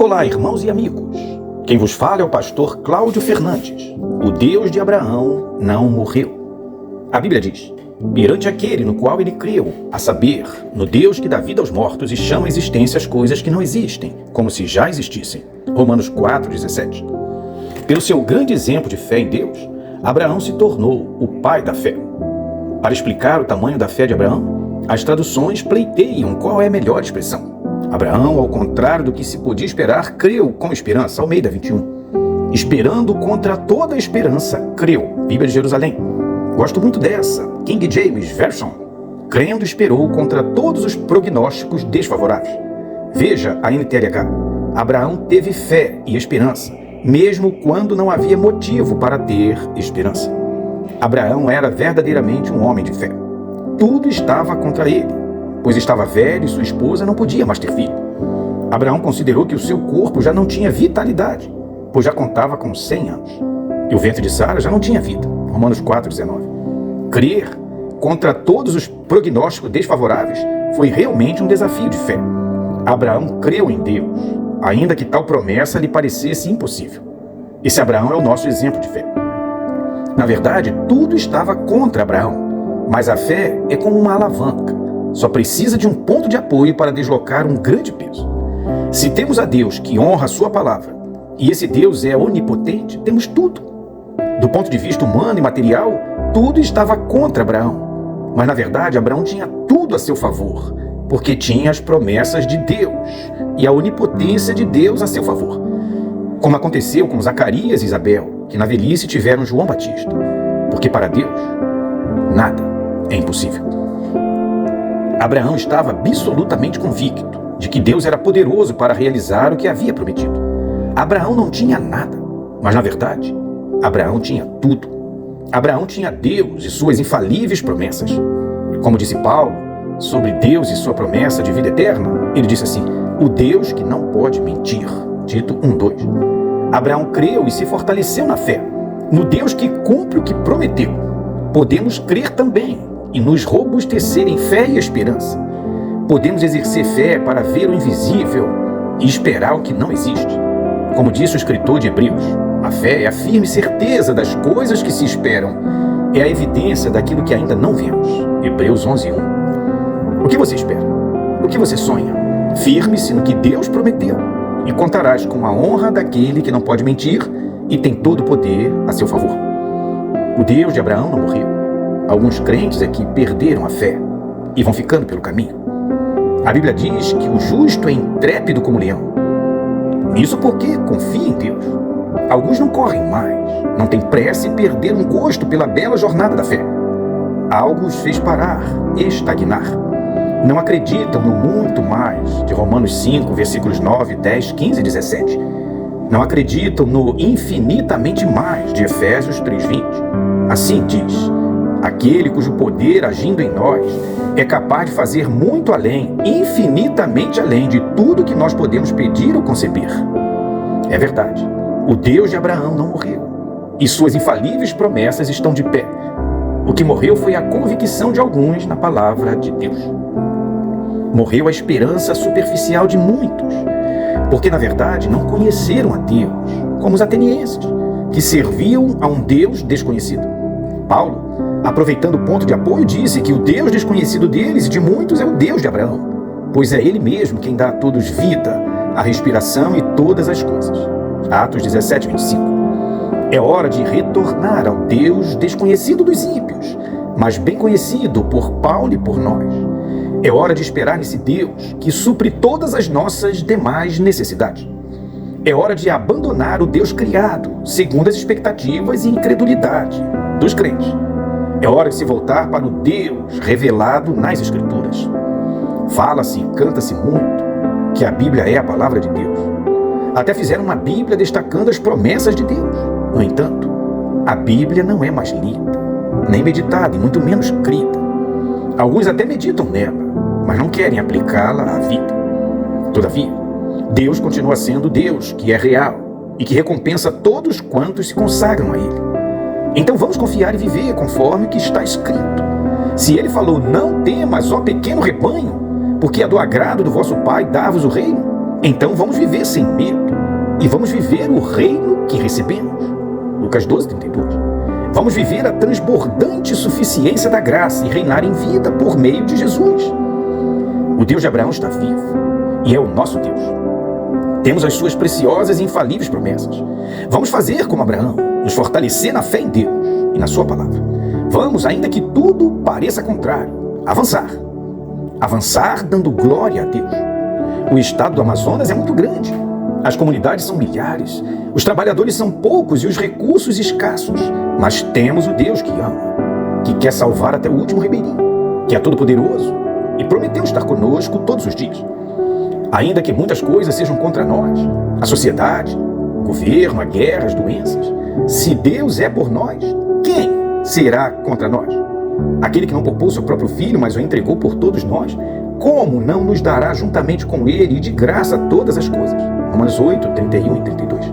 Olá, irmãos e amigos. Quem vos fala é o pastor Cláudio Fernandes. O Deus de Abraão não morreu. A Bíblia diz: perante aquele no qual ele creu, a saber, no Deus que dá vida aos mortos e chama à existência as coisas que não existem, como se já existissem. Romanos 4,17. Pelo seu grande exemplo de fé em Deus, Abraão se tornou o pai da fé. Para explicar o tamanho da fé de Abraão, as traduções pleiteiam qual é a melhor expressão. Abraão, ao contrário do que se podia esperar, creu com esperança. Almeida 21. Esperando contra toda a esperança, creu. Bíblia de Jerusalém. Gosto muito dessa. King James Version. Crendo, esperou contra todos os prognósticos desfavoráveis. Veja a NTLH. Abraão teve fé e esperança, mesmo quando não havia motivo para ter esperança. Abraão era verdadeiramente um homem de fé. Tudo estava contra ele, pois estava velho e sua esposa não podia mais ter filho. Abraão considerou que o seu corpo já não tinha vitalidade, pois já contava com 100 anos. E o ventre de Sara já não tinha vida. Romanos 4,19. Crer contra todos os prognósticos desfavoráveis foi realmente um desafio de fé. Abraão creu em Deus, ainda que tal promessa lhe parecesse impossível. Esse Abraão é o nosso exemplo de fé. Na verdade, tudo estava contra Abraão, mas a fé é como uma alavanca. Só precisa de um ponto de apoio para deslocar um grande peso. Se temos a Deus que honra a sua palavra, e esse Deus é onipotente, temos tudo. Do ponto de vista humano e material, tudo estava contra Abraão. Mas na verdade, Abraão tinha tudo a seu favor, porque tinha as promessas de Deus e a onipotência de Deus a seu favor. Como aconteceu com Zacarias e Isabel, que na velhice tiveram João Batista. Porque para Deus, nada é impossível. Abraão estava absolutamente convicto de que Deus era poderoso para realizar o que havia prometido. Abraão não tinha nada, mas na verdade, Abraão tinha tudo. Abraão tinha Deus e suas infalíveis promessas. Como disse Paulo sobre Deus e sua promessa de vida eterna, ele disse assim: o Deus que não pode mentir. Tito 1:2. Abraão creu e se fortaleceu na fé, no Deus que cumpre o que prometeu. Podemos crer também e nos robustecer em fé e esperança. Podemos exercer fé para ver o invisível e esperar o que não existe. Como disse o escritor de Hebreus, a fé é a firme certeza das coisas que se esperam, é a evidência daquilo que ainda não vemos. Hebreus 11:1. O que você espera? O que você sonha? Firme-se no que Deus prometeu e contarás com a honra daquele que não pode mentir e tem todo o poder a seu favor. O Deus de Abraão não morreu. Alguns crentes aqui perderam a fé e vão ficando pelo caminho. A Bíblia diz que o justo é intrépido como leão. Isso porque confia em Deus. Alguns não correm mais, não têm pressa e perderam gosto pela bela jornada da fé. Algo os fez parar, estagnar. Não acreditam no muito mais de Romanos 5, versículos 9, 10, 15 e 17. Não acreditam no infinitamente mais de Efésios 3:20. Assim diz: aquele cujo poder agindo em nós é capaz de fazer muito além, infinitamente além de tudo que nós podemos pedir ou conceber. É verdade, o Deus de Abraão não morreu e suas infalíveis promessas estão de pé. O que morreu foi a convicção de alguns na palavra de Deus. Morreu a esperança superficial de muitos, porque na verdade não conheceram a Deus, como os atenienses, que serviam a um Deus desconhecido. Paulo, aproveitando o ponto de apoio, disse que o Deus desconhecido deles e de muitos é o Deus de Abraão, pois é ele mesmo quem dá a todos vida, a respiração e todas as coisas. Atos 17:25. É hora de retornar ao Deus desconhecido dos ímpios, mas bem conhecido por Paulo e por nós. É hora de esperar nesse Deus que supre todas as nossas demais necessidades. É hora de abandonar o Deus criado, segundo as expectativas e incredulidade dos crentes. É hora de se voltar para o Deus revelado nas Escrituras. Fala-se e canta-se muito que a Bíblia é a palavra de Deus. Até fizeram uma Bíblia destacando as promessas de Deus. No entanto, a Bíblia não é mais lida, nem meditada e muito menos escrita. Alguns até meditam nela, mas não querem aplicá-la à vida. Todavia, Deus continua sendo Deus, que é real e que recompensa todos quantos se consagram a Ele. Então vamos confiar e viver conforme o que está escrito. Se Ele falou: não temas, ó pequeno rebanho, porque é do agrado do vosso Pai dar-vos o reino, Então vamos viver sem medo e vamos viver o reino que recebemos. Lucas 12:32. Vamos viver a transbordante suficiência da graça e reinar em vida por meio de Jesus. O Deus de Abraão está vivo e é o nosso Deus. Temos as suas preciosas e infalíveis promessas. Vamos fazer como Abraão, nos fortalecer na fé em Deus e na sua palavra. Vamos, ainda que tudo pareça contrário, avançar. Avançar dando glória a Deus. O estado do Amazonas é muito grande. As comunidades são milhares. Os trabalhadores são poucos e os recursos escassos. Mas temos o Deus que ama, que quer salvar até o último ribeirinho, que é todo-poderoso e prometeu estar conosco todos os dias. Ainda que muitas coisas sejam contra nós, a sociedade, o governo, a guerra, as doenças, se Deus é por nós, quem será contra nós? Aquele que não poupou seu próprio filho, mas o entregou por todos nós, como não nos dará juntamente com ele e de graça todas as coisas? Romanos 8:31 e 32.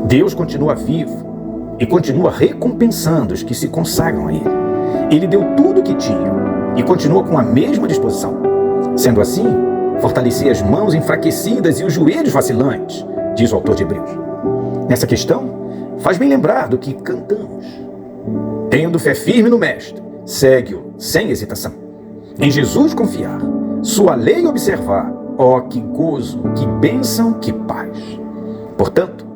Deus continua vivo e continua recompensando os que se consagram a ele. Ele deu tudo o que tinha e continua com a mesma disposição. Sendo assim, fortalecei as mãos enfraquecidas e os joelhos vacilantes, diz o autor de Hebreus. Nessa questão, faz bem lembrar do que cantamos. Tendo fé firme no Mestre, segue-o sem hesitação. Em Jesus confiar, sua lei observar, ó que gozo, que bênção, que paz. Portanto,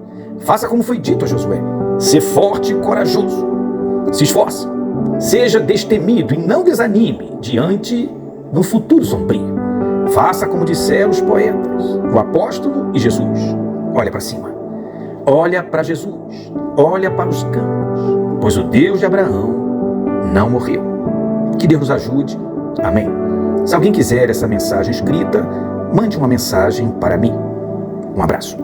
faça como foi dito a Josué, sê forte e corajoso. Se esforce, seja destemido e não desanime diante do futuro sombrio. Faça como disseram os poetas, o apóstolo e Jesus. Olha para cima, olha para Jesus, olha para os campos, pois o Deus de Abraão não morreu. Que Deus nos ajude. Amém. Se alguém quiser essa mensagem escrita, mande uma mensagem para mim. Um abraço.